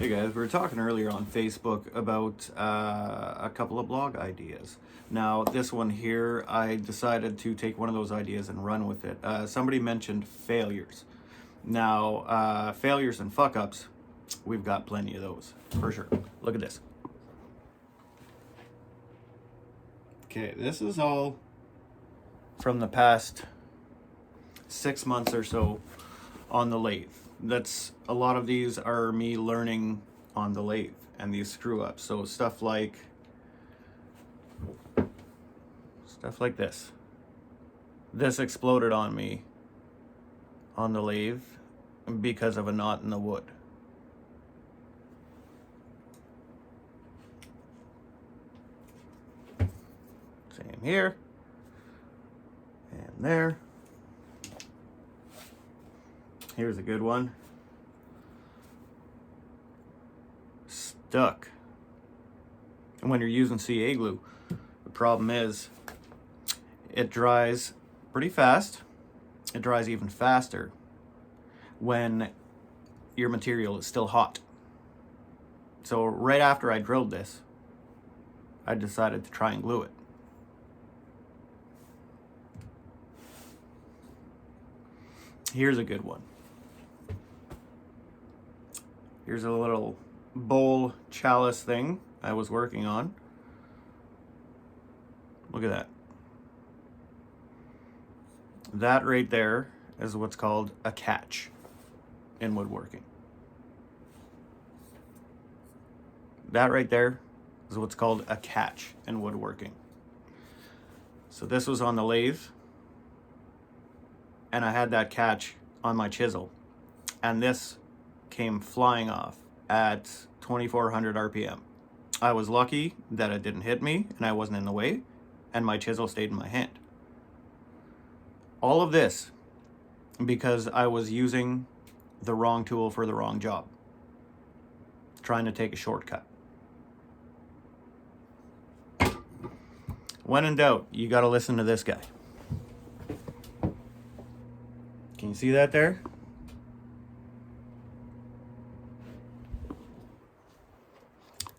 Hey guys, we were talking earlier on Facebook about a couple of blog ideas. Now, this one here, I decided to take one of those ideas and run with it. Somebody mentioned failures. Now, failures and fuck-ups, we've got plenty of those, for sure. Look at this. Okay, this is all from the past 6 months or so on the lathe. A lot of these are me learning on the lathe and these screw ups. So stuff like this. This exploded on me on the lathe because of a knot in the wood. Same here and there. Here's a good one. Stuck. And when you're using CA glue, the problem is it dries pretty fast. It dries even faster when your material is still hot. So right after I drilled this, I decided to try and glue it. Here's a good one. Here's a little bowl chalice thing I was working on. Look at that. That right there is what's called a catch in woodworking. That right there is what's called a catch in woodworking. So this was on the lathe, and I had that catch on my chisel, and this came flying off at 2400 RPM. I was lucky that it didn't hit me and I wasn't in the way, and my chisel stayed in my hand. All of this because I was using the wrong tool for the wrong job, trying to take a shortcut. When in doubt, you got to listen to this guy. Can you see that there?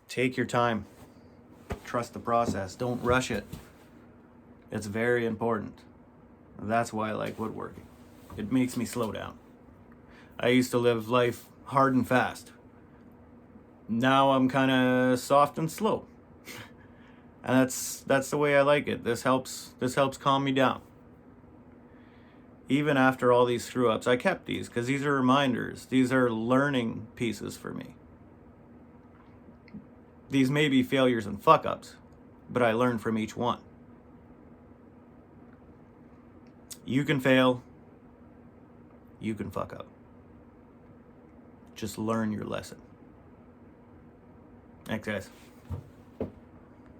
Take your time. Trust the process. Don't rush it. It's very important. That's why I like woodworking. It makes me slow down. I used to live life hard and fast. Now I'm kind of soft and slow. And that's the way I like it. This helps calm me down. Even after all these screw ups, I kept these because these are reminders. These are learning pieces for me. These may be failures and fuck-ups, but I learned from each one. You can fail. You can fuck up. Just learn your lesson. Thanks, guys.